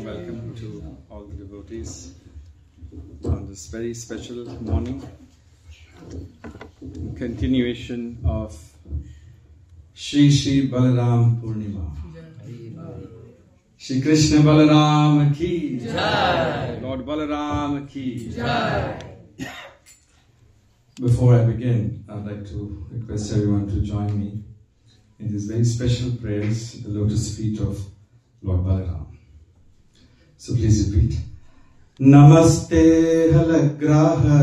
warm welcome to all the devotees on this very special morning. In continuation of Shri Balaram Purnima. Shri Krishna Balaram ki Jai. Lord Balaram ki Jai. Before I begin, I'd like to request everyone to join me in this very special prayers at the lotus feet of Lord Balaram. So please repeat. Namaste Halagraha.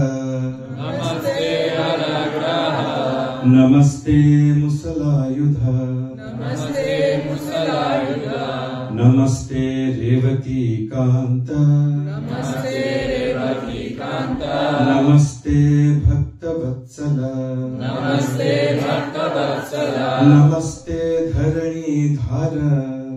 Namaste Halagraha. Namaste Musalayudha. Namaste Musalayudha. Namaste Revati Kanta. Namaste Revati Kanta. Namaste Bhaktavatsala. Namaste Bhaktavatsala. Namaste Dharani Dhara.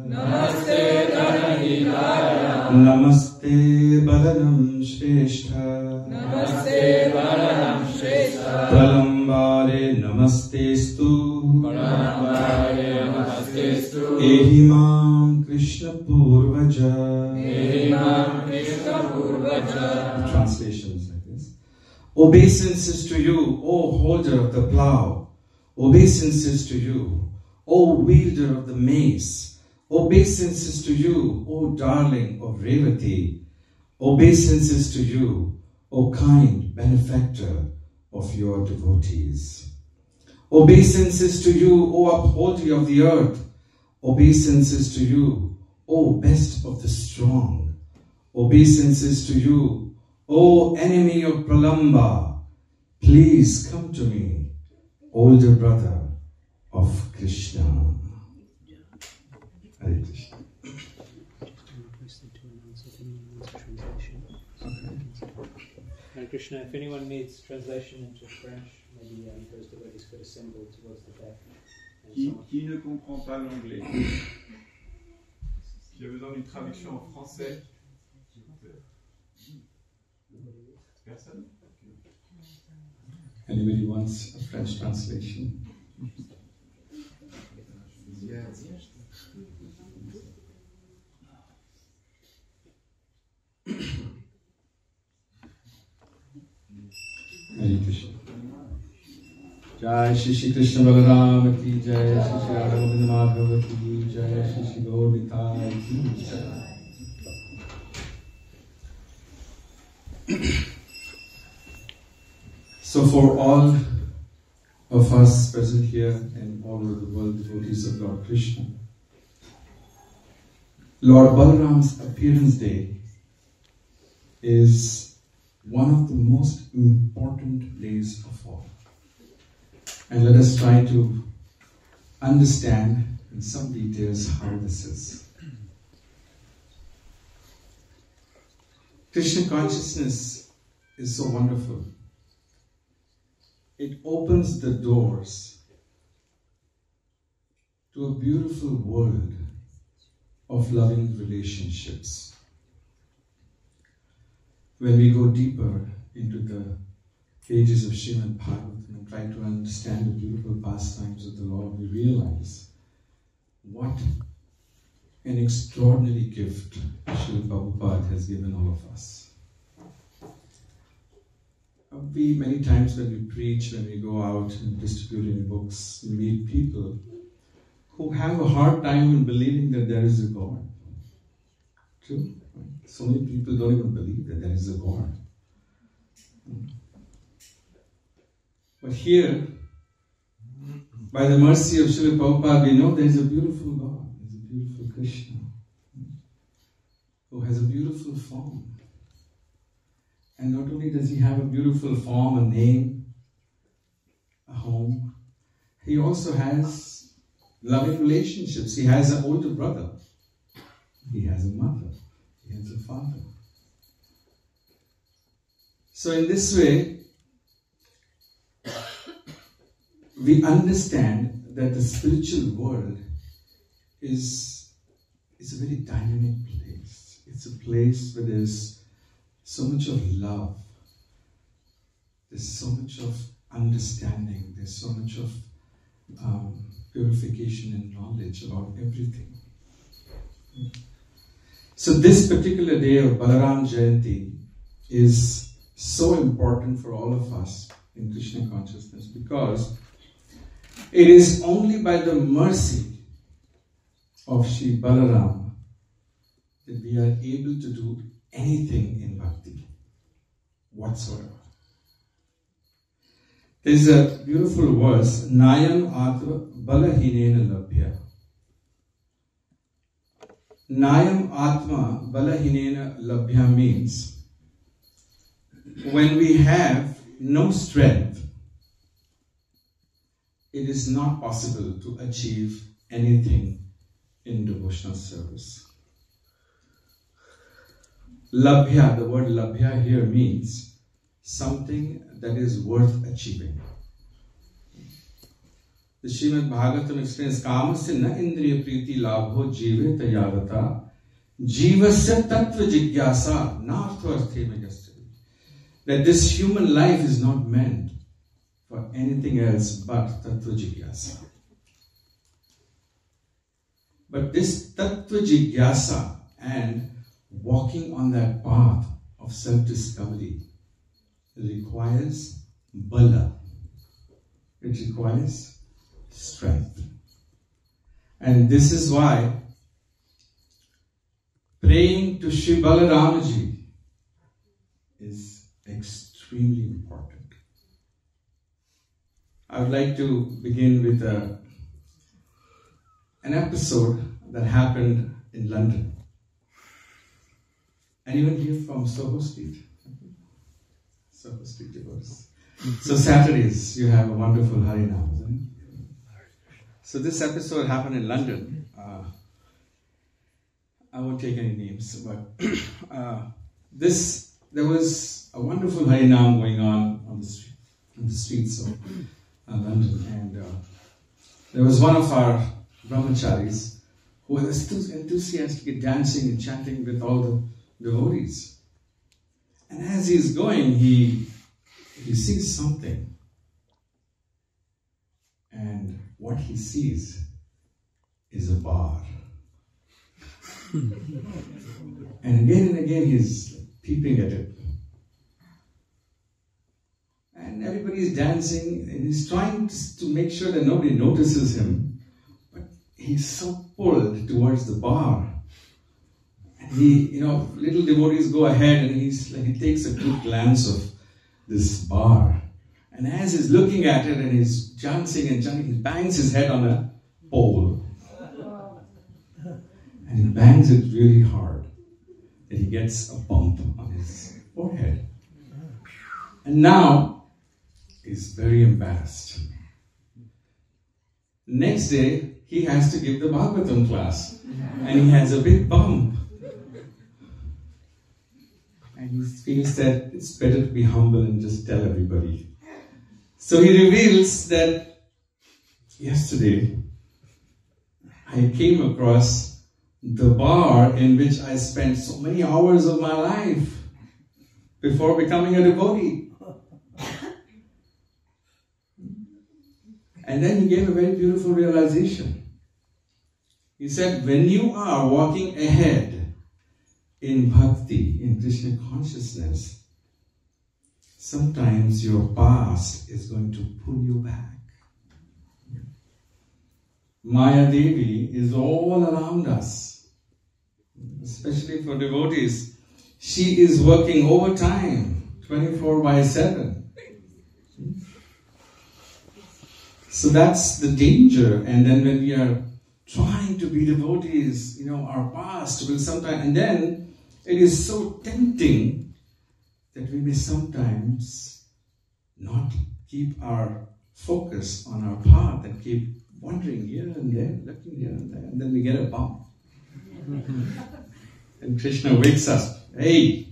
Namaste Dharani Dhara. Namaste Balanam Shrestha. Namaste Balanam Shrestha. Pralambare Namastestu. Pralambare Namastestu. Ehimam Krishna Purvaja. Ehimam Krishna Purvaja. The translation is like this. Obeisances to you, O holder of the plough. Obeisances to you, O wielder of the mace. Obeisances to you, O darling of Revati. Obeisances to you, O kind benefactor of your devotees. Obeisances to you, O upholder of the earth. Obeisances to you, O best of the strong. Obeisances to you, O enemy of Pralamba. Please come to me, older brother of Krishna. Hare Krishna. Hare Krishna, if anyone needs translation into French, maybe those devotees could assemble towards the back. Qui ne comprend pas l'anglais? J'ai besoin d'une traduction en français. Personne? Anybody wants a French translation? Hare Krishna. Jai Shri Krishna Balaram ki Jai, Shri Radha Govinda Madhava ki Jai, Shri Gaur Nitai ki Jai. So for all of us present here and all over the world, devotees of Lord Krishna, Lord Balaram's appearance day is one of the most important days of all. And let us try to understand in some details how this is. Krishna consciousness is so wonderful. It opens the doors to a beautiful world of loving relationships. When we go deeper into the pages of Srimad Bhagavatam and try to understand the beautiful pastimes of the Lord, we realize what an extraordinary gift Srila Prabhupada has given all of us. We, many times when we preach, when we go out and distributing books, we meet people who have a hard time in believing that there is a God. True? So many people don't even believe that there is a God. But here, by the mercy of Srila Prabhupada, we know there is a beautiful God, there is a beautiful Krishna, who has a beautiful form. And not only does he have a beautiful form, a name, a home, he also has loving relationships. He has an older brother. He has a mother. He has a father. So in this way, we understand that the spiritual world is a very dynamic place. It's a place where there's so much of love, there's so much of understanding, there's so much of purification and knowledge about everything. So this particular day of Balaram Jayanti is so important for all of us in Krishna consciousness, because it is only by the mercy of Shri Balarama that we are able to do anything in bhakti whatsoever. There is a beautiful verse, Nayam Atma Balahinena Labhya. Nayam Atma Balahinena Labhya means when we have no strength, it is not possible to achieve anything in devotional service. Labhya, the word labhya here means something that is worth achieving. The Srimad Bhagavatam explains, Kamasya na indriya priti labho jive tayavata jivasya tattva jigyasa nartharthe megastari. That this human life is not meant for anything else but tattva jigyasa. But this tattva jigyasa and walking on that path of self-discovery requires bala. It requires strength. And this is why praying to Shri Balaramaji is extremely important. I would like to begin with an episode that happened in London. Anyone here from Soho Street? Soho Street devotees. So Saturdays you have a wonderful Harinam, isn't it? So this episode happened in London. I won't take any names, but there was a wonderful Harinam going on the streets of London, and there was one of our brahmacharis who was enthusiastically dancing and chanting with all the devotees. And as he's going, he sees something. And what he sees is a bar. And again he's peeping at it. And everybody's dancing, and he's trying to make sure that nobody notices him. But he's so pulled towards the bar. And little devotees go ahead, and he takes a good glance of this bar. And as he's looking at it and he's dancing and chanting, he bangs his head on a pole. And he bangs it really hard that he gets a bump on his forehead. And now he's very embarrassed. Next day, he has to give the Bhagavatam class. And he has a big bump. And he feels that it's better to be humble and just tell everybody. So he reveals that yesterday I came across the bar in which I spent so many hours of my life before becoming a devotee. And then he gave a very beautiful realization. He said, when you are walking ahead in bhakti, in Krishna consciousness, sometimes your past is going to pull you back. Maya Devi is all around us, especially for devotees. She is working overtime, 24/7. So that's the danger. And then when we are trying to be devotees, our past will sometimes, and then it is so tempting that we may sometimes not keep our focus on our path and keep wandering here and there, looking here and there, and then we get a bump. And Krishna wakes us. Hey,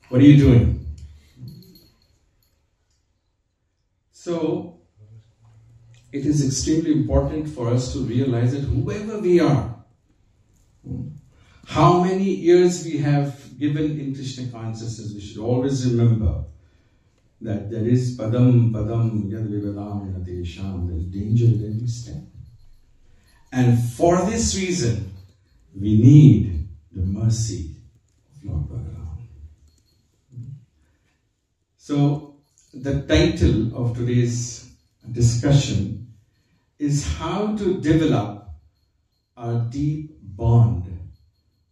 what are you doing? So, it is extremely important for us to realize that whoever we are, how many years we have given in Krishna consciousness, we should always remember that there is padam yad vivadam yadesham, there is danger at every step. And for this reason, we need the mercy of Lord Balaram. So, the title of today's discussion is how to develop a deep bond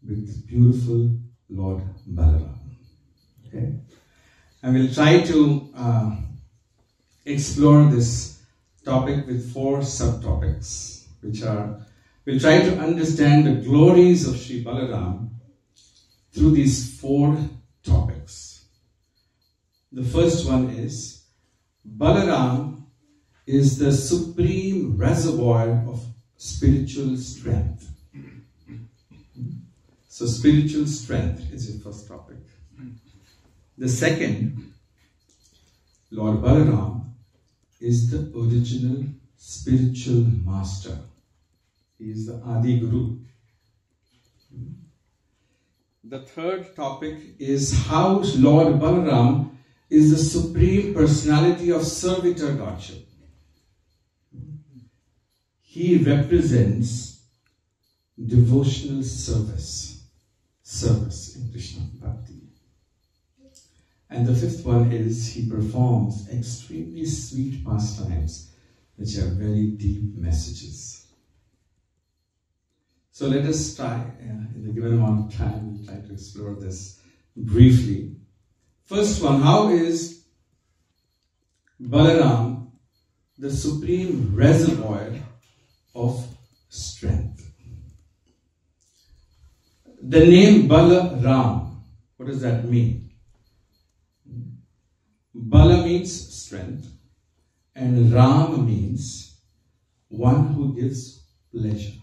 with the beautiful Lord Balaram. Okay? And we'll try to explore this topic with 4 subtopics, which are, we'll try to understand the glories of Sri Balaram through these 4 topics. The first one is, Balaram is the supreme reservoir of spiritual strength. So spiritual strength is the first topic. The second, Lord Balaram is the original spiritual master. He is the Adi Guru. The third topic is how Lord Balaram is the supreme personality of servitor godship. He represents devotional service in Krishna Bhakti. And the fifth one is he performs extremely sweet pastimes which have very deep messages. So let us try, in the given amount of time, we'll try to explore this briefly. First one, how is Balaram the supreme reservoir of strength? The name Balaram, what does that mean? Bala means strength and Ram means one who gives pleasure.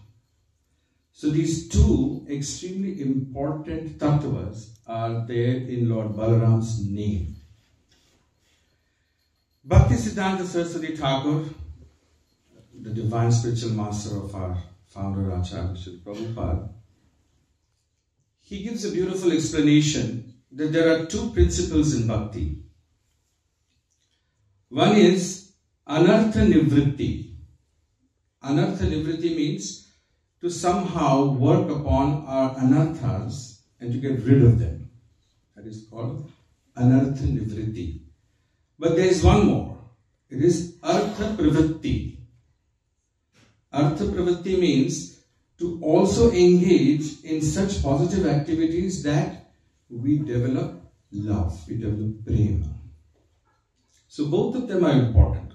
So these 2 extremely important tattvas are there in Lord Balaram's name. Bhaktisiddhanta Saraswati Thakur, the divine spiritual master of our founder Acharya Sri Prabhupada, he gives a beautiful explanation that there are 2 principles in bhakti. One is anartha nivritti. Anartha nivritti means to somehow work upon our anarthas and to get rid of them. That is called anartha nivritti. But there is one more. It is artha pravritti. Artha pravritti means to also engage in such positive activities that we develop love, we develop prema. So both of them are important.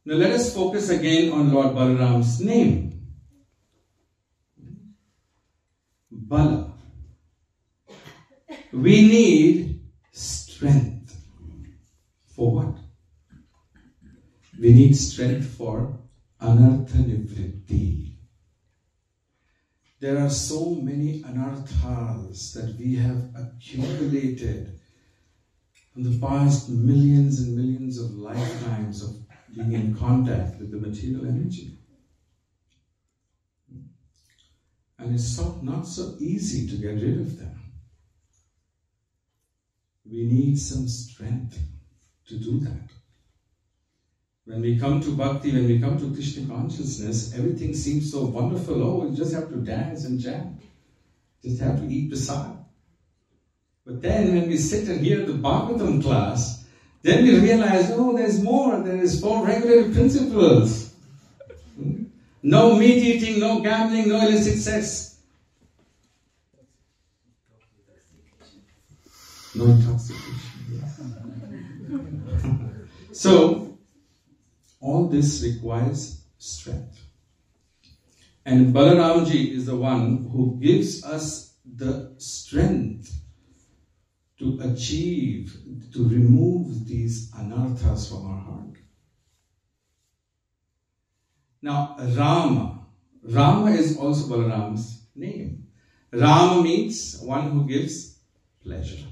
Now let us focus again on Lord Balaram's name. Bala. We need strength. For what? We need strength for anartha nivritti. There are so many anarthas that we have accumulated in the past millions and millions of lifetimes of being in contact with the material energy. And it's not so easy to get rid of them. We need some strength to do that. When we come to bhakti, when we come to Krishna consciousness, everything seems so wonderful. Oh, we just have to dance and chant. Just have to eat prasad. But then when we sit and hear the Bhagavatam class, then we realize, oh, there's more. There is 4 regulative principles. No meat eating, no gambling, no illicit sex. No intoxication. So, all this requires strength. And Balaramji is the one who gives us the strength to achieve, to remove these anarthas from our heart. Now, Rama is also Balaram's name. Rama means one who gives pleasure.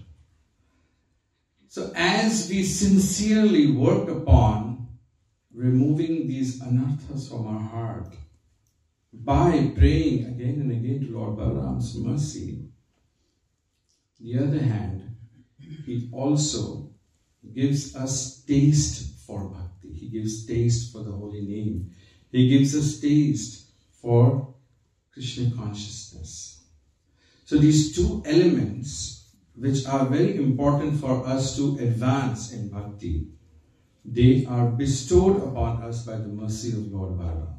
So as we sincerely work upon removing these anarthas from our heart by praying again and again to Lord Balaram's mercy, on the other hand, he also gives us taste for bhakti. He gives taste for the holy name. He gives us taste for Krishna consciousness. So these two elements, which are very important for us to advance in bhakti, they are bestowed upon us by the mercy of Lord Balarama.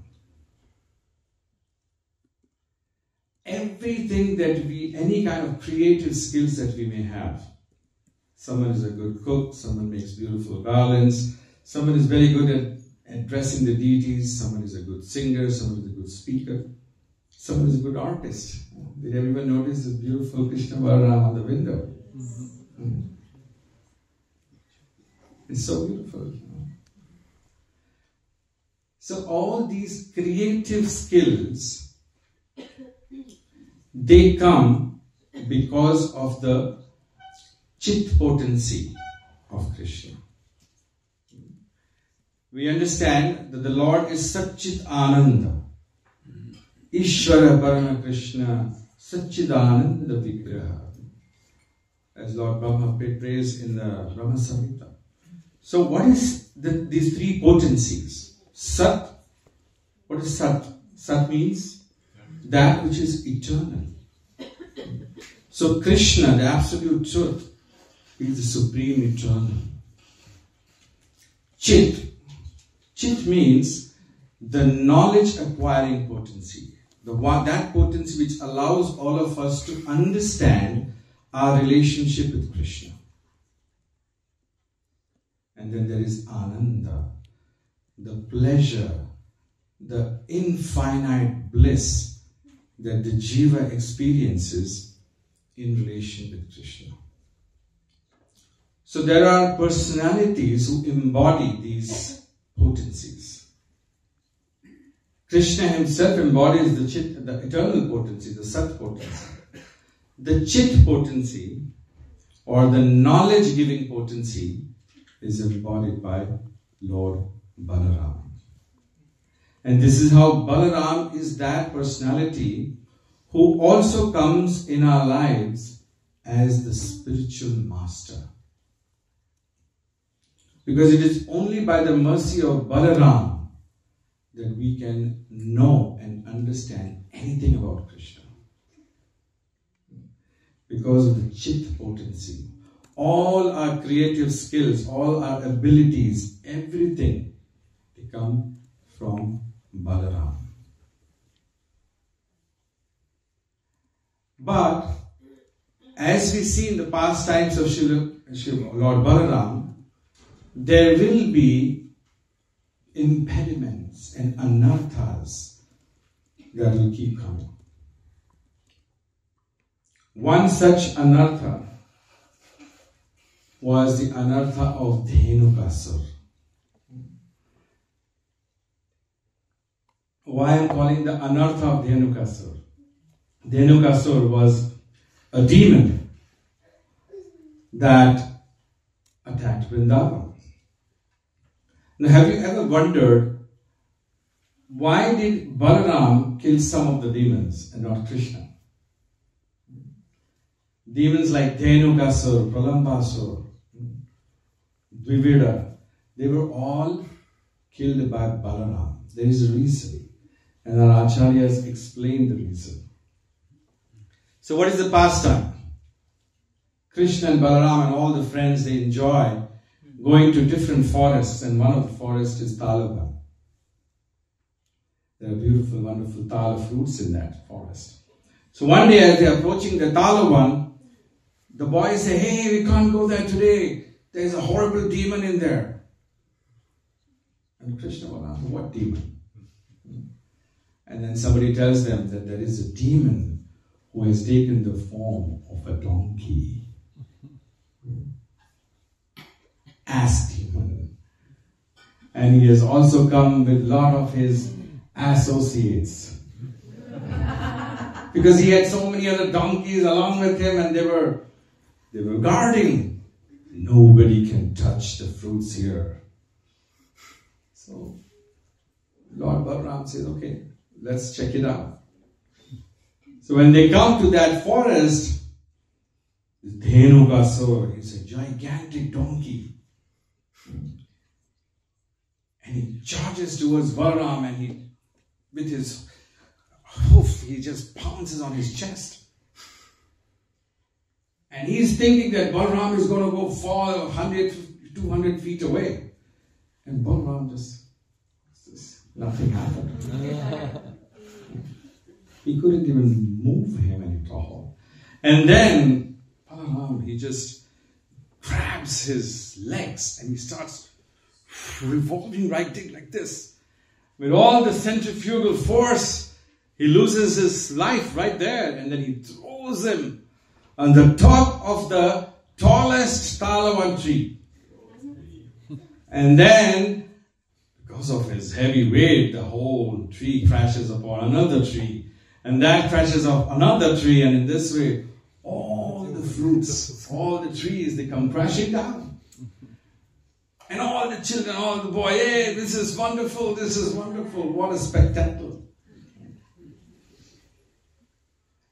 Everything that any kind of creative skills that we may have. Someone is a good cook, someone makes beautiful garlands, someone is very good at dressing the deities, someone is a good singer, someone is a good speaker, someone is a good artist. Did everyone notice the beautiful Krishna Balarama on the window? Mm-hmm. It's so beautiful. So all these creative skills, they come because of the chit potency of Krishna. We understand that the Lord is Satchit Ananda. Ishvara Parama Krishna Satchidananda Vigraha. As Lord Brahma prays in the Brahma Samhita. So what is these three potencies? Sat. What is Sat? Sat means that which is eternal. So Krishna, the absolute truth, is the supreme eternal. Chit. Chit means the knowledge acquiring potency. That potency which allows all of us to understand our relationship with Krishna. And then there is Ananda, the pleasure, the infinite bliss that the jiva experiences in relation with Krishna. So there are personalities who embody these potencies. Krishna himself embodies the chit, the eternal potency, the sat potency. The chit potency, or the knowledge-giving potency, is embodied by Lord Balarama. And this is how Balaram is that personality who also comes in our lives as the spiritual master. Because it is only by the mercy of Balaram that we can know and understand anything about Krishna. Because of the chit potency, all our creative skills, all our abilities, everything, they come from Balaram. But as we see in the pastimes of Lord Balaram, there will be impediments and anarthas that will keep coming. One such anartha was the anartha of Dhenukasur. Why I am calling the anartha of Dhenukasur? Dhenukasur was a demon that attacked Vrindavan. Now, have you ever wondered why did Balaram kill some of the demons and not Krishna? Demons like Dhenukasur, Pralambasur, Dvivida, they were all killed by Balaram. There is a reason, and our acharyas explain the reason. So what is the pastime? Krishna and Balaram and all the friends, they enjoy going to different forests, and one of the forests is Talavan. There are beautiful, wonderful tala fruits in that forest. So one day as they are approaching the Talavan, the boys say, "Hey, we can't go there today. There's a horrible demon in there." And Krishna will ask, "What demon?" And then somebody tells them that there is a demon who has taken the form of a donkey. Ass demon. And he has also come with a lot of his associates. Because he had so many other donkeys along with him, and they were guarding. Nobody can touch the fruits here. So Lord Balaram says, "Okay, let's check it out." So when they come to that forest, Dhenukasur is a gigantic donkey. And he charges towards Balaram, and with his poof, he just pounces on his chest. And he's thinking that Balaram is going to go fall 100, 200 feet away. And Balaram just nothing happened. He couldn't even move him at all. And then Balaram, he just grabs his legs and he starts revolving right like this. With all the centrifugal force, he loses his life right there, and then he throws him on the top of the tallest talawan tree. And then, because of his heavy weight, the whole tree crashes upon another tree. And that crashes off another tree, and in this way, all the fruits, all the trees, they come crashing down. And all the children, all the boys, hey, this is wonderful, what a spectacle.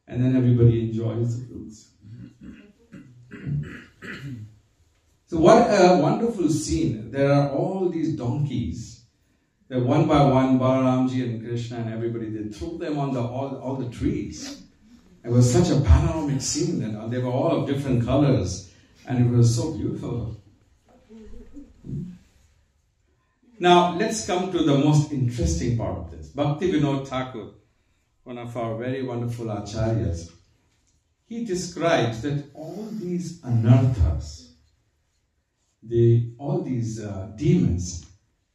And then everybody enjoys the fruits. So what a wonderful scene. There are all these donkeys. That one by one, Balaramji and Krishna and everybody, they threw them on all the trees. It was such a panoramic scene, and they were all of different colors, and it was so beautiful. Now, let's come to the most interesting part of this. Bhakti Vinod Thakur, one of our very wonderful acharyas, he describes that all these anarthas, all these demons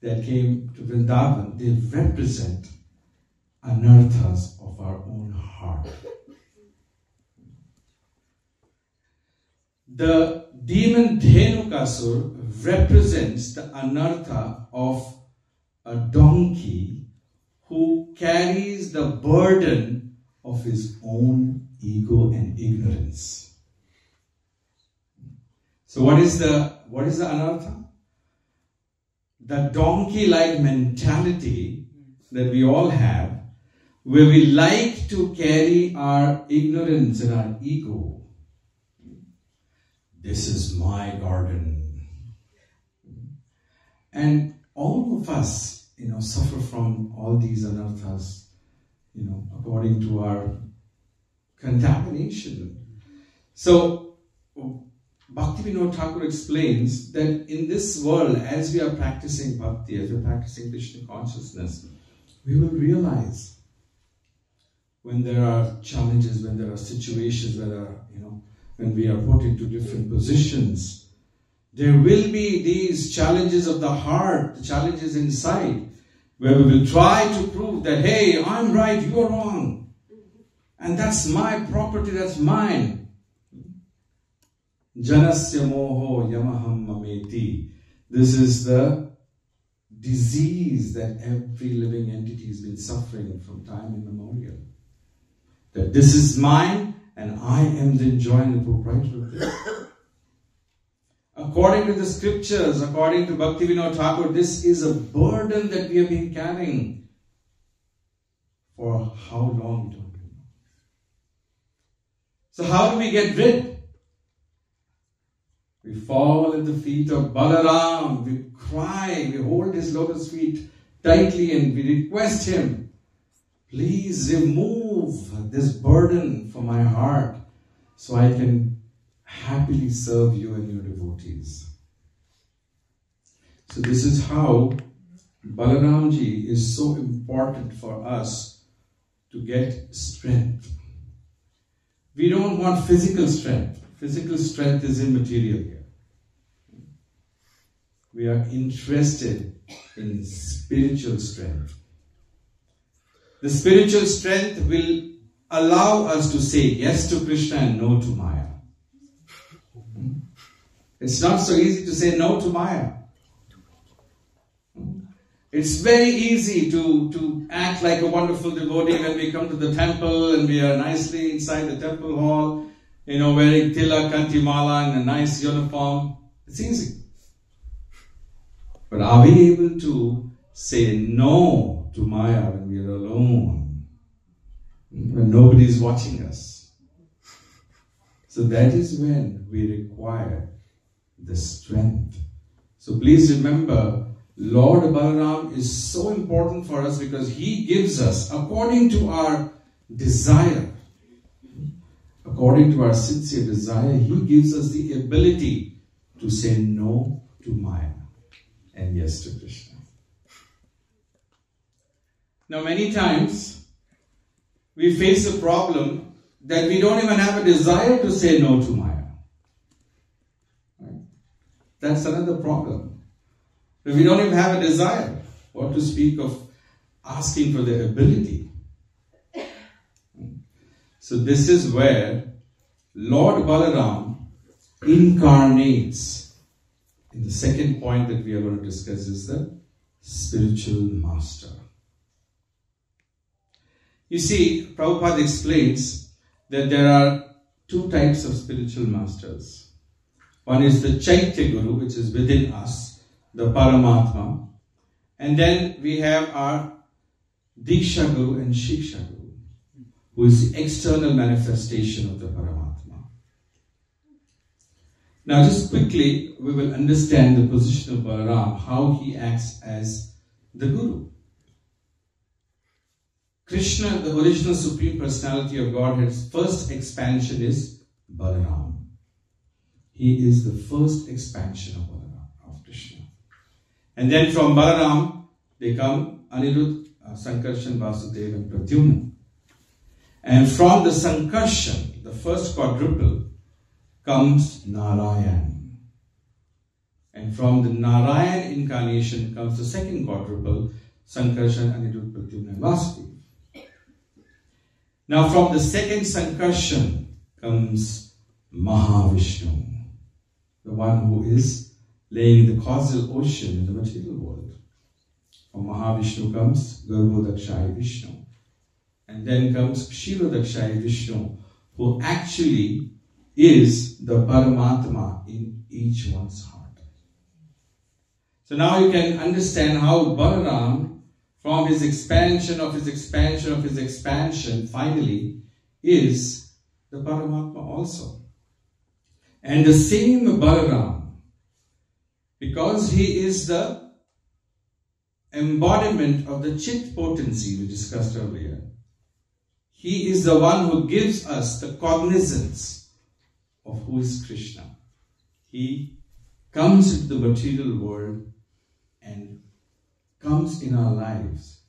that came to Vrindavan, they represent anarthas of our own heart. The demon Dhenukasur represents the anartha of a donkey who carries the burden of his own ego and ignorance. So what is the anartha? The donkey-like mentality that we all have, where we like to carry our ignorance and our ego. This is my garden. And all of us, suffer from all these anarthas, according to our contamination. So, Bhaktivinoda Thakur explains that in this world, as we are practicing bhakti, as we are practicing Krishna consciousness, we will realize when there are challenges, when there are situations, when we are put into different positions, there will be these challenges of the heart, the challenges inside, where we will try to prove that, hey, I'm right, you're wrong. And that's my property, that's mine. Janasya moho yamaham mameti. This is the disease that every living entity has been suffering from time immemorial. That this is mine and I am the enjoying the proprietor of this. According to the scriptures, according to Bhaktivinoda Thakur, this is a burden that we have been carrying for how long, don't we know? So how do we get rid? We fall at the feet of Balaram, we cry, we hold his lotus feet tightly and we request him, please remove this burden from my heart so I can happily serve you and your devotees. So this is how Balaramji is so important for us to get strength. We don't want physical strength. Physical strength is immaterial here. We are interested in spiritual strength. The spiritual strength will allow us to say yes to Krishna and no to Maya. It's not so easy to say no to Maya. It's very easy to act like a wonderful devotee when we come to the temple and we are nicely inside the temple hall, wearing tilak, kantimala and a nice uniform. It's easy. But are we able to say no to Maya when we are alone? When nobody is watching us? So that is when we require the strength. So please remember, Lord Balaram is so important for us because he gives us, according to our desire, according to our sincere desire, He gives us the ability to say no to Maya and yes to Krishna. Now, many times we face a problem that we don't even have a desire to say no to Maya. Right? That's another problem. But we don't even have a desire, what to speak of asking for the ability. So this is where Lord Balaram incarnates. In the second point that we are going to discuss is the spiritual master. You see, Prabhupada explains that there are two types of spiritual masters. One is the Chaitya Guru, which is within us, the Paramatma. And then we have our Diksha Guru and Shiksha Guru, who is the external manifestation of the Paramatma. Now just quickly, we will understand the position of Balaram, how he acts as the Guru. Krishna, the original Supreme Personality of Godhead's first expansion is Balaram. He is the first expansion of Balaram, of Krishna. And then from Balaram, they come Anirudh, Sankarshan, Vasudeva and Pradyumna. And from the Sankarshan, the first quadruple, comes Narayan. And from the Narayan incarnation comes the second quadruple, Sankarshan, Anirudh, Pradyumna and Vasudeva. Now from the second Sankarshan comes Mahavishnu, the one who is laying the causal ocean in the material world. From Mahavishnu comes Garbhodakshaya Vishnu. And then comes Kshirodakshaya Vishnu, who actually is the Paramatma in each one's heart. So now you can understand how Balaram, from his expansion of his expansion of his expansion, finally is the Paramatma also. And the same Balaram, because he is the embodiment of the Chit potency we discussed earlier, he is the one who gives us the cognizance of who is Krishna. He comes into the material world and comes in our lives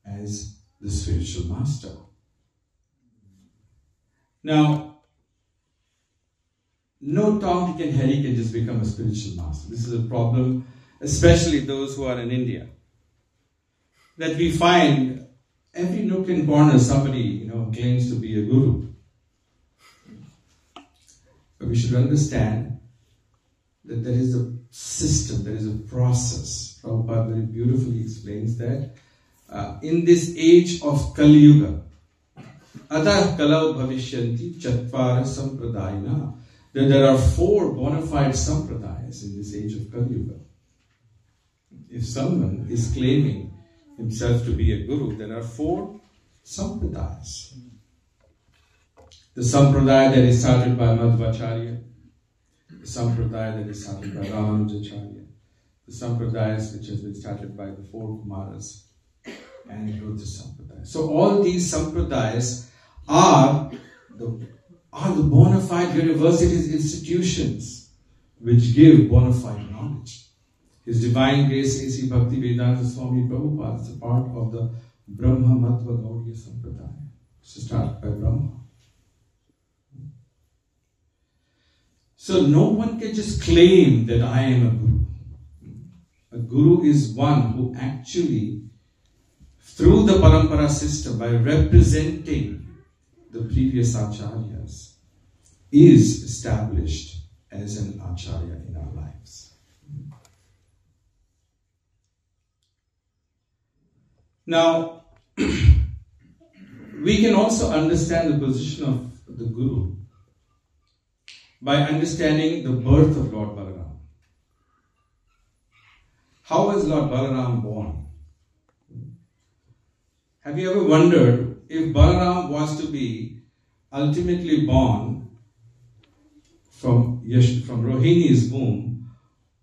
as the spiritual master. Now, no Tom, Dick and Harry can just become a spiritual master. This is a problem, especially those who are in India. That we find every nook and corner somebody, claims to be a guru. But we should understand that there is a system, there is a process. Prabhupada very beautifully explains that in this age of Kali Yuga, Atah Kalau Bhavishyanti Chatvara Sampradayana, that there are 4 bona fide sampradayas in this age of Kali Yuga. If someone is claiming himself to be a guru, there are 4 sampradayas. The sampradaya that is started by Madhvacharya, the sampradaya that is started by Ramanujacharya, the sampradayas which has been started by the 4 Kumaras, and Rudra Sampradaya. So all these sampradayas are the bona fide universities, institutions which give bona fide knowledge. His Divine Grace A.C. Bhaktivedanta Swami Prabhupada is a part of the Brahma Madhva Gaudiya Sampradaya, which is started by Brahma. So no one can just claim that I am a guru. A guru is one who actually, through the parampara system, by representing the previous acharyas, is established as an acharya in our lives. Now, we can also understand the position of the guru by understanding the birth of Lord Balaram. How was Lord Balaram born? Have you ever wondered if Balaram was to be ultimately born from Rohini's womb,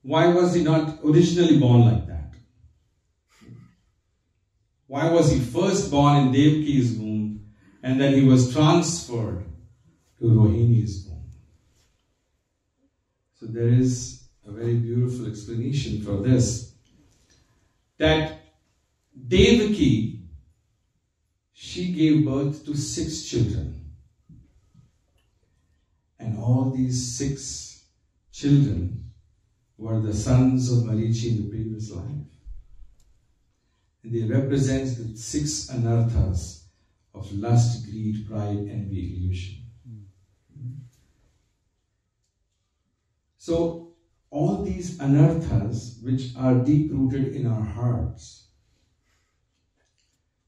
why was he not originally born like that? Why was he first born in Devki's womb and then he was transferred to Rohini's home. So there is a very beautiful explanation for this, that Devaki, she gave birth to 6 children. And all these 6 children were the sons of Marichi in the previous life. And they represent the 6 anarthas of lust, greed, pride, envy, illusion. So, all these anarthas, which are deep-rooted in our hearts,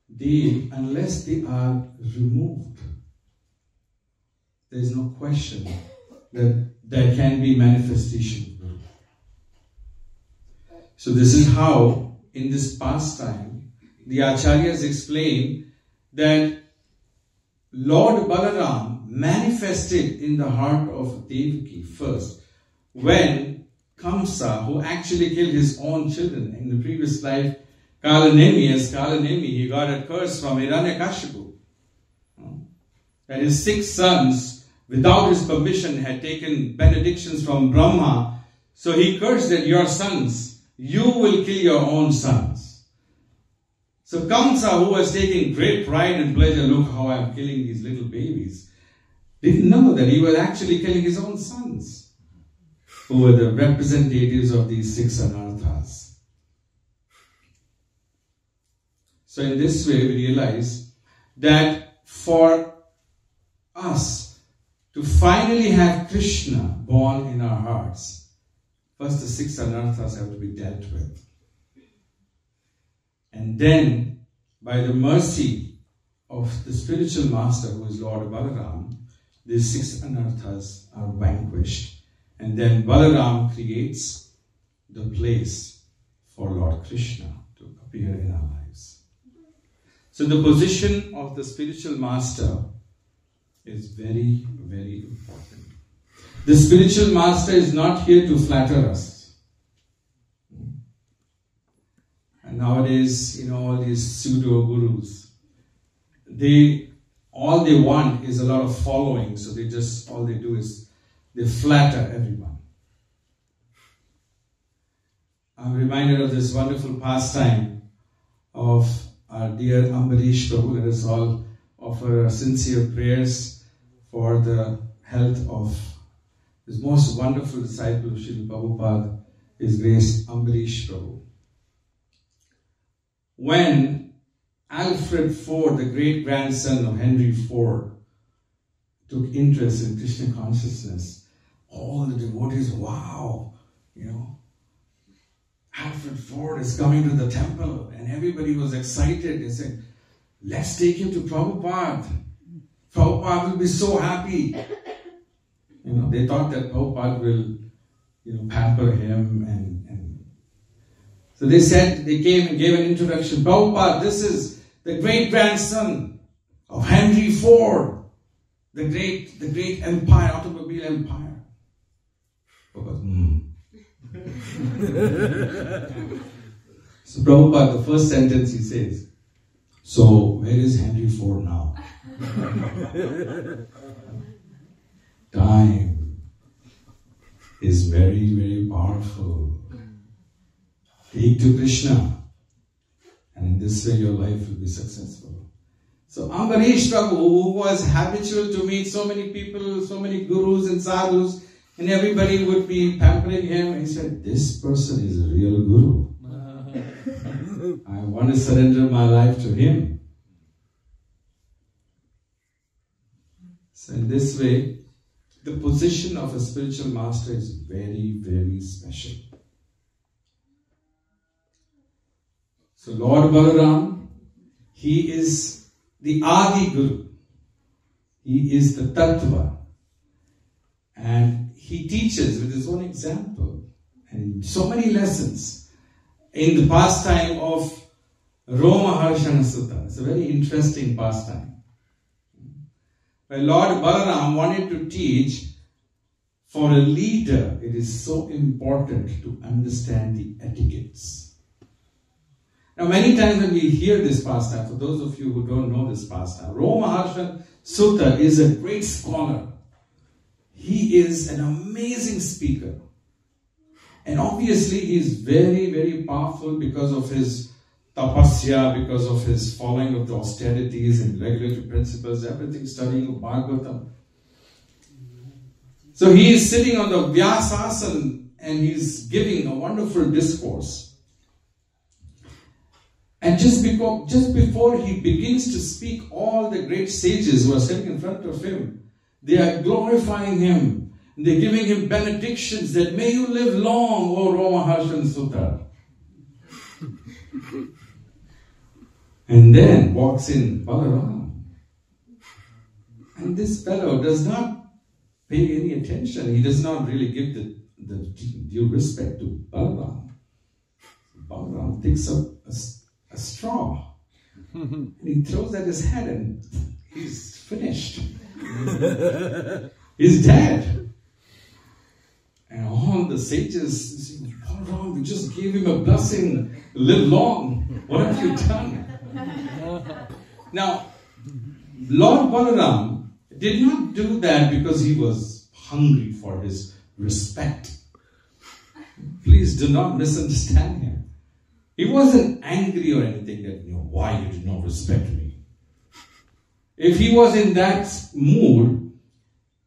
they, unless they are removed, there is no question that there can be manifestation. So this is how, in this pastime, the Acharyas explain that Lord Balaram manifested in the heart of Devaki first, when Kamsa, who actually killed his own children in the previous life, Kalanemi, he got a curse from Hiranyakashipu. That his 6 sons, without his permission, had taken benedictions from Brahma. So he cursed that your sons, you will kill your own sons. So Kamsa, who was taking great pride and pleasure, look how I'm killing these little babies, didn't know that he was actually killing his own sons, who were the representatives of these 6 anarthas. So in this way we realize that for us to finally have Krishna born in our hearts, first the 6 anarthas have to be dealt with. And then, by the mercy of the spiritual master, who is Lord Balaram, these 6 anarthas are vanquished. And then Balaram creates the place for Lord Krishna to appear in our lives. So the position of the spiritual master is very, very important. The spiritual master is not here to flatter us. And nowadays, all these pseudo-gurus, all they want is a lot of following. So all they do is they flatter everyone. I'm reminded of this wonderful pastime of our dear Ambarish Prabhu. Let us all offer our sincere prayers for the health of his most wonderful disciple, Srila Prabhupada, His Grace Ambarish Prabhu. When Alfred Ford, the great-grandson of Henry Ford, took interest in Krishna consciousness, all the devotees, wow, Alfred Ford is coming to the temple, and everybody was excited. They said, let's take him to Prabhupada. Prabhupada will be so happy. They thought that Prabhupada will, pamper him and so they came and gave an introduction. Prabhupada, this is the great-grandson of Henry Ford, the great empire, automobile empire. So Prabhupada, the first sentence he says, so where is Henry Ford now? Time is very, very powerful. Take to Krishna, and in this way your life will be successful. So Ambarish Prabhu, who was habitual to meet so many people, so many gurus and sadhus, and everybody would be pampering him, he said, this person is a real guru. I want to surrender my life to him. So in this way, the position of a spiritual master is very, very special. So Lord Balaram, he is the Adi Guru. He is the Tattva. And he teaches with his own example and so many lessons in the pastime of Roma Harshana Sutta. It's a very interesting pastime. Where Lord Balaram wanted to teach, for a leader, it is so important to understand the etiquettes. Now, many times when we hear this pastime, for those of you who don't know this pastime, Roma Sutta is a great scholar. He is an amazing speaker. And obviously, he is very, very powerful because of his tapasya, because of his following of the austerities and regulatory principles, everything, studying of Bhagavatam. So he is sitting on the Vyasasana and he's giving a wonderful discourse. And just before he begins to speak, all the great sages who are sitting in front of him, they are glorifying him. They're giving him benedictions that may you live long, O Roma Sutta. And then walks in Balarama. And this fellow does not pay any attention. He does not really give the due respect to Balarama. Balarama picks up a straw and he throws at his head and he's finished. He's dead. And all the sages say, Balarama, we just gave him a blessing, live long. What have you done? Now, Lord Balaram did not do that because he was hungry for his respect. Please do not misunderstand him. He wasn't angry or anything that, why you did not respect me. If he was in that mood,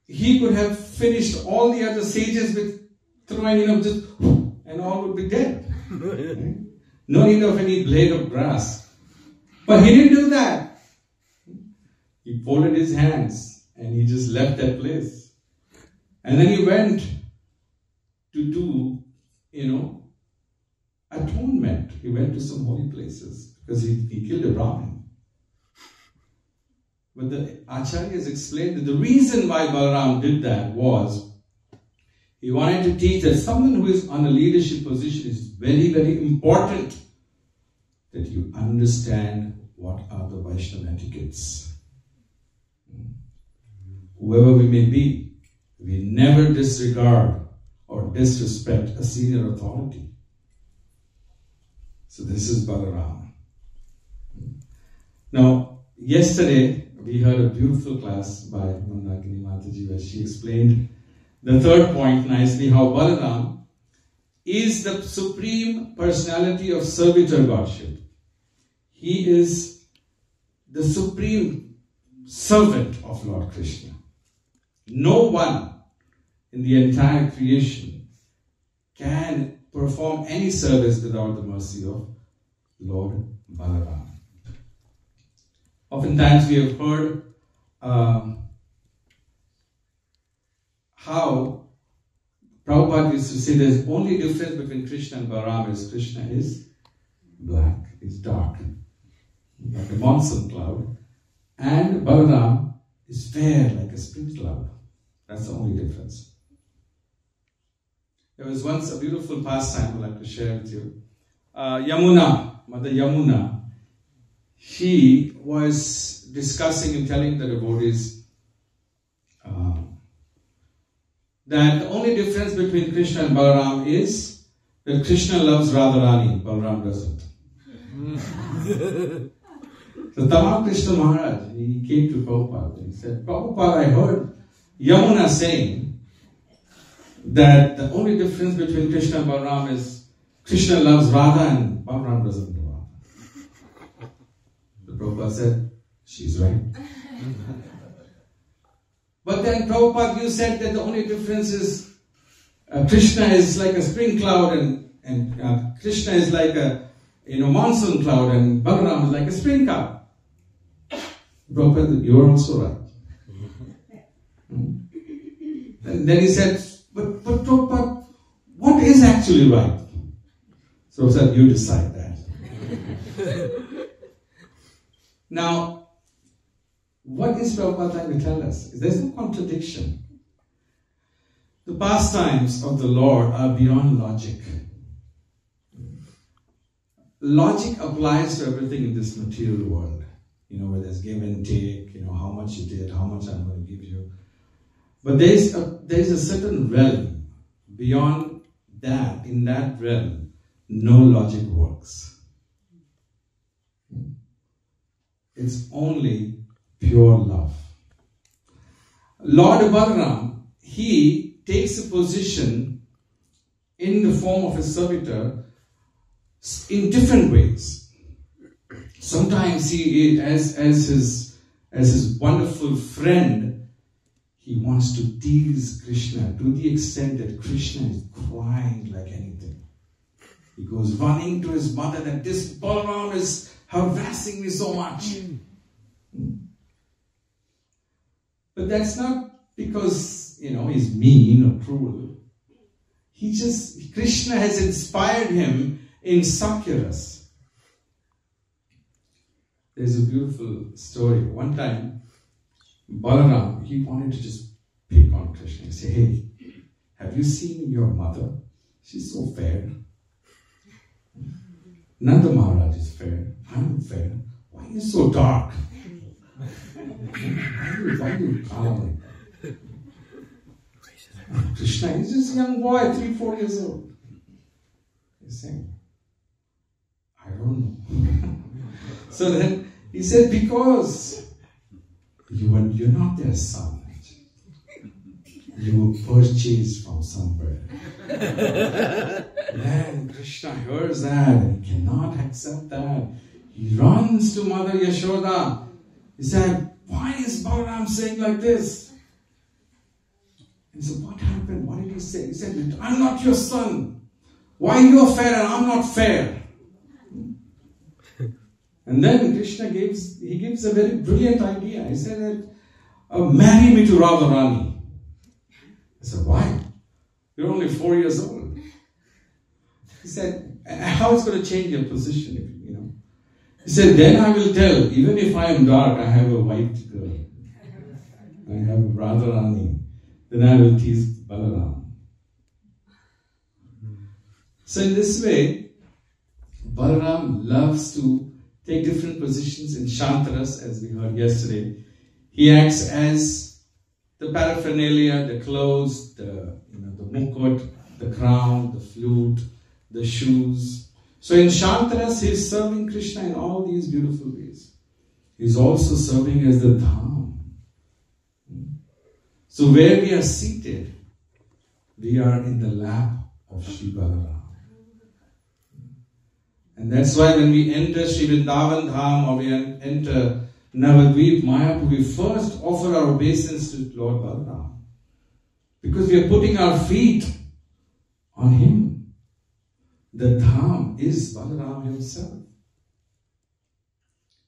he could have finished all the other sages with throwing, just, and all would be dead. Right? No need of any blade of grass. But he didn't do that. He folded his hands and he just left that place. And then he went to do, atonement. He went to some holy places because he killed a Brahmin. But the Acharyas explained that the reason why Balaram did that was he wanted to teach that someone who is on a leadership position is very, very important that you understand what are the Vaishnava etiquettes. Whoever we may be, we never disregard or disrespect a senior authority. So this is Balarama. Now, yesterday we heard a beautiful class by Mandakini Mataji where she explained the third point nicely, how Balaram is the supreme personality of servitor godship. He is the supreme servant of Lord Krishna. No one in the entire creation can perform any service without the mercy of Lord Balaram. Oftentimes we have heard how Prabhupada used to say there's only difference between Krishna and Balaram is Krishna is black, is dark, like a monsoon cloud, and Balaram is fair like a spring cloud. That's the only difference. There was once a beautiful pastime I'd like to share with you. Yamuna, Mother Yamuna, she was discussing and telling the devotees that the only difference between Krishna and Balaram is that Krishna loves Radharani, Balaram doesn't. So Tamam Krishna Maharaj, he came to Prabhupada and he said, Prabhupada, I heard Yamuna saying that the only difference between Krishna and Balaram is Krishna loves Radha and Balaram doesn't love Radha. The Prabhupada said, she's right. But then Prabhupada, you said that the only difference is Krishna is like a spring cloud and Krishna is like a monsoon cloud and Balaram is like a spring cloud. Prabhupada, you're also right. And then he said, but Prabhupada, what is actually right? So I said, you decide that. Now, what is Prabhupada trying to tell us? There's no contradiction. The pastimes of the Lord are beyond logic. Logic applies to everything in this material world. Where there's give and take, how much you did, how much I'm going to give you. But there's a certain realm. Beyond that, in that realm, no logic works. It's only pure love. Lord Balaram, he takes a position in the form of a servitor in different ways. Sometimes he, as his wonderful friend, he wants to tease Krishna to the extent that Krishna is crying like anything. He goes running to his mother that this Balaram is harassing me so much. But that's not because, he's mean or cruel. Krishna has inspired him in Sakyaras. There's a beautiful story. One time, Balaram, he wanted to just pick on Krishna and say, hey, have you seen your mother? She's so fair. Nanda Maharaj is fair. I'm fair. Why are you so dark? Why do you calm like that? Krishna is just a young boy, 3-4 years old. He's saying, I don't know. So then he said, because you're not their son. You were purchased from somewhere. Then Krishna hears that and he cannot accept that. He runs to Mother Yashoda. He said, why is Balaram saying like this? He said, what happened? What did he say? He said, I'm not your son. Why you're fair and I'm not fair? And then Krishna gives a very brilliant idea. He said, marry me to Radharani. I said, why? You're only 4 years old. He said, how is it going to change your position? He said, then I will tell, even if I am dark, I have a white girl. I have Radharani. Then I will tease Balaram. So in this way, Balaram loves to take different positions in Shantaras, as we heard yesterday. He acts as the paraphernalia, the clothes, the mukut, the crown, the flute, the shoes. So in Shantaras, he is serving Krishna in all these beautiful ways. He is also serving as the Dham. So where we are seated, we are in the lap of Sri Balarama. And that's why when we enter Sri Vrindavan Dham or we enter Navadvip Mayapur, we first offer our obeisance to Lord Balaram. Because we are putting our feet on him. The Dham is Balaram himself.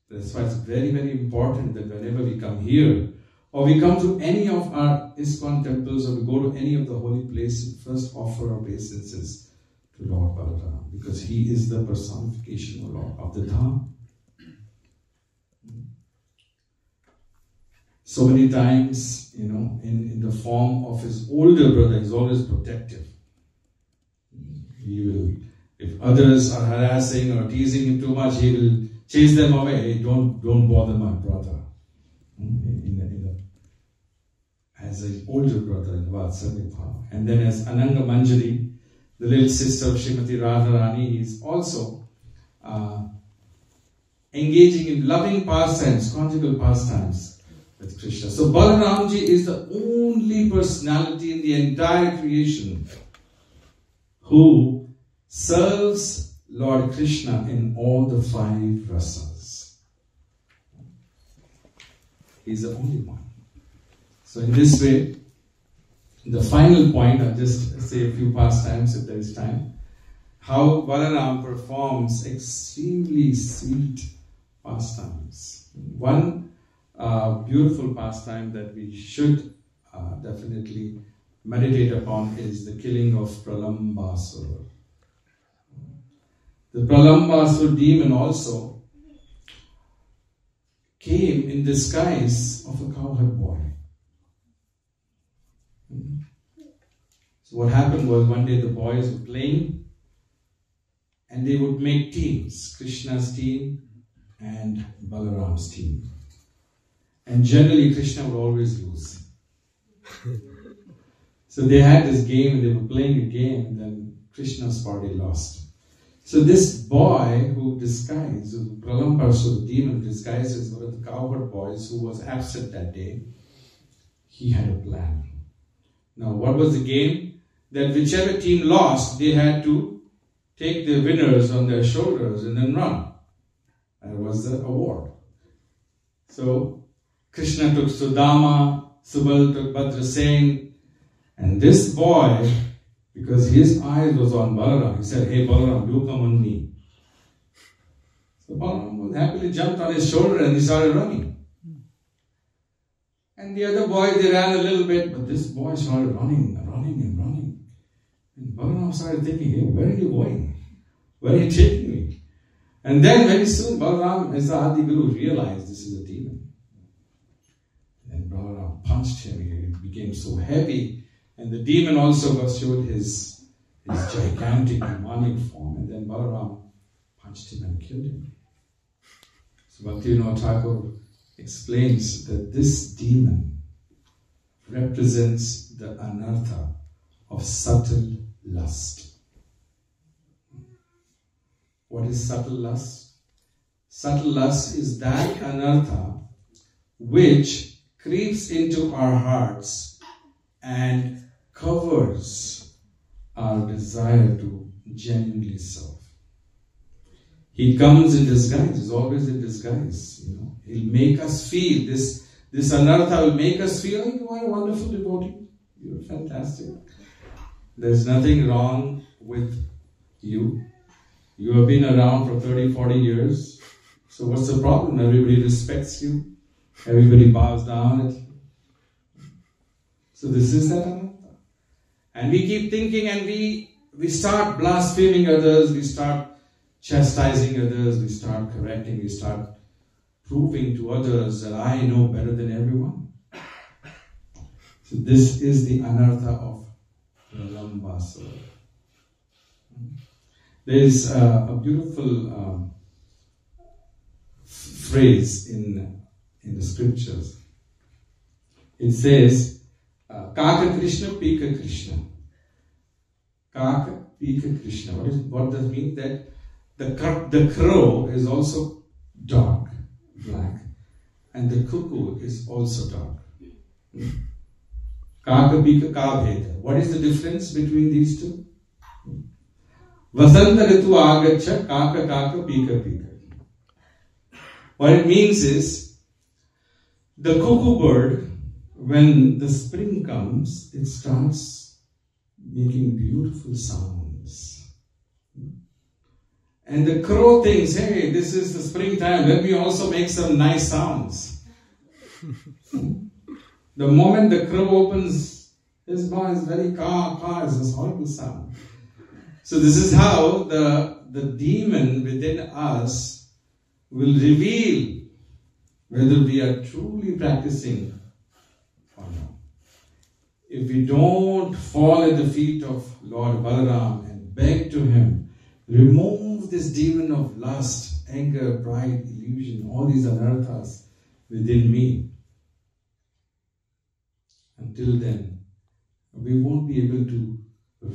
That's why it's very, very important that whenever we come here, or we come to any of our ISKCON temples, or we go to any of the holy places, we first offer our obeisances to Lord Balaram, because he is the personification of the Dham. So many times, in the form of his older brother, he's always protective. He will, if others are harassing or teasing him too much, he will chase them away. Hey, don't bother my brother. As an older brother in Vatsalya Bhava. And then as Ananga Manjari, the little sister of Srimati Radharani, is also engaging in loving pastimes, conjugal pastimes with Krishna. So Balaramji is the only personality in the entire creation who serves Lord Krishna in all the 5 rasas. He's the only one. So in this way, the final point, I'll just say a few pastimes if there is time, how Balaram performs extremely sweet pastimes. One beautiful pastime that we should definitely meditate upon is the killing of Pralambasura. The Pralambasura demon also came in disguise of a cowherd boy. So what happened was, one day the boys were playing and they would make teams, Krishna's team and Balaram's team. And generally Krishna would always lose. So they had this game and they were playing a game and then Krishna's party lost. So this boy who disguised, Pralamparsu, the demon disguised as one of the cowherd boys who was absent that day, he had a plan. Now what was the game? That whichever team lost, they had to take the winners on their shoulders and then run. That was the award. So Krishna took Sudama, Subal took Bhadrasen, and this boy, because his eyes was on Balarama, he said, "Hey Balarama, you come on me." So Balarama happily jumped on his shoulder and he started running. And the other boys, they ran a little bit, but this boy started running and running and running. And Balarama started thinking, "Hey, where are you going? Where are you taking me?" And then very soon Balaram, as the Adi Guru, realized this is a demon. And Balaram punched him. He became so heavy. And the demon also showed his gigantic demonic form. And then Balaram punched him and killed him. So Bhaktivinoda Thakur explains that this demon represents the anartha of subtle lust. What is subtle lust? Subtle lust is that anartha which creeps into our hearts and covers our desire to genuinely serve. He comes in disguise, he's always in disguise. He'll make us feel, this anartha will make us feel, "You are a wonderful devotee, you're fantastic. There's nothing wrong with you. You have been around for 30, 40 years. So what's the problem? Everybody respects you. Everybody bows down at you." So this is that anartha. And we keep thinking, and we start blaspheming others, we start chastising others, we start correcting, we start proving to others that I know better than everyone. So this is the anartha of Pralambasura. There is a beautiful phrase in the scriptures. It says, "Kaka Krishna, Pika Krishna." Kaka, Pika Krishna. What does it mean? That the crow is also dark, black, and the cuckoo is also dark. Kaka, Pika, Kabheda. What is the difference between these two? Vasanta ritu agacha, kaka kaka, pika pika. What it means is, the cuckoo bird, when the spring comes, it starts making beautiful sounds. And the crow thinks, "Hey, this is the springtime, let me also make some nice sounds." The moment the crow opens his mouth, is very caw, it's this horrible sound. So this is how the demon within us will reveal whether we are truly practicing or not. If we don't fall at the feet of Lord Balaram and beg to him, remove this demon of lust, anger, pride, illusion, all these anarthas within me. Until then, we won't be able to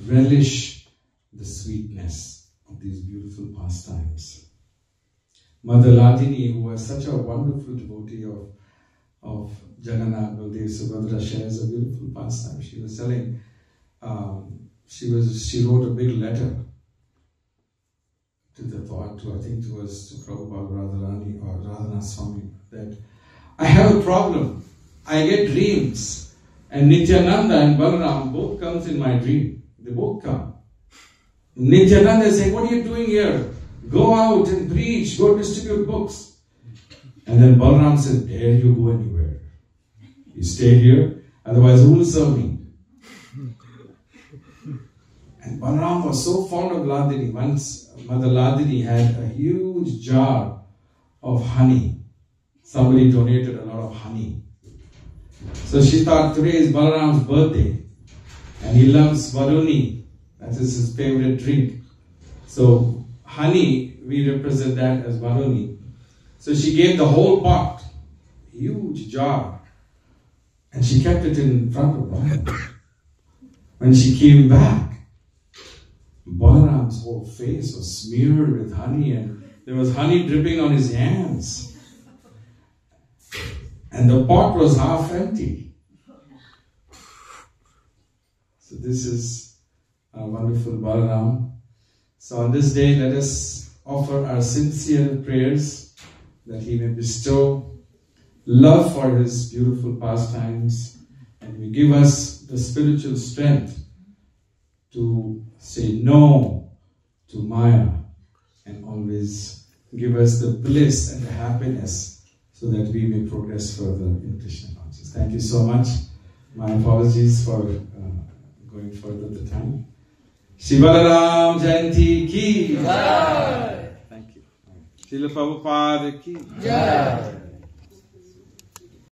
relish the sweetness of these beautiful pastimes. Mother Ladini, who was such a wonderful devotee of Jagannath, Baldev, Subhadra, shares a beautiful pastime. She was telling, she wrote a big letter to Prabhupada Radharani or Radhanath Swami, that I have a problem. I get dreams, and Nityananda and Balaram both comes in my dream. They both come. Nityananda is saying, "What are you doing here? Go out and preach, go distribute books." And then Balaram said, "Dare you go anywhere? You stay here, otherwise who will serve me?" And Balaram was so fond of Ladini. Once Mother Ladini had a huge jar of honey. Somebody donated a lot of honey. So she thought, today is Balaram's birthday, and he loves Varuni. That is his favorite drink. So honey, we represent that as Varuni. So she gave the whole pot, huge jar, and she kept it in front of Balaram. When she came back, Balaram's whole face was smeared with honey, and there was honey dripping on his hands. And the pot was half empty. So this is our wonderful Balaram. So on this day, let us offer our sincere prayers that he may bestow love for his beautiful pastimes and may give us the spiritual strength to say no to Maya and always give us the bliss and the happiness so that we may progress further in Krishna consciousness. Thank you so much. My apologies for going further the time. Shri Balaram Jayanti ki Jai. Thank you. Srila Prabhupada ki Jai.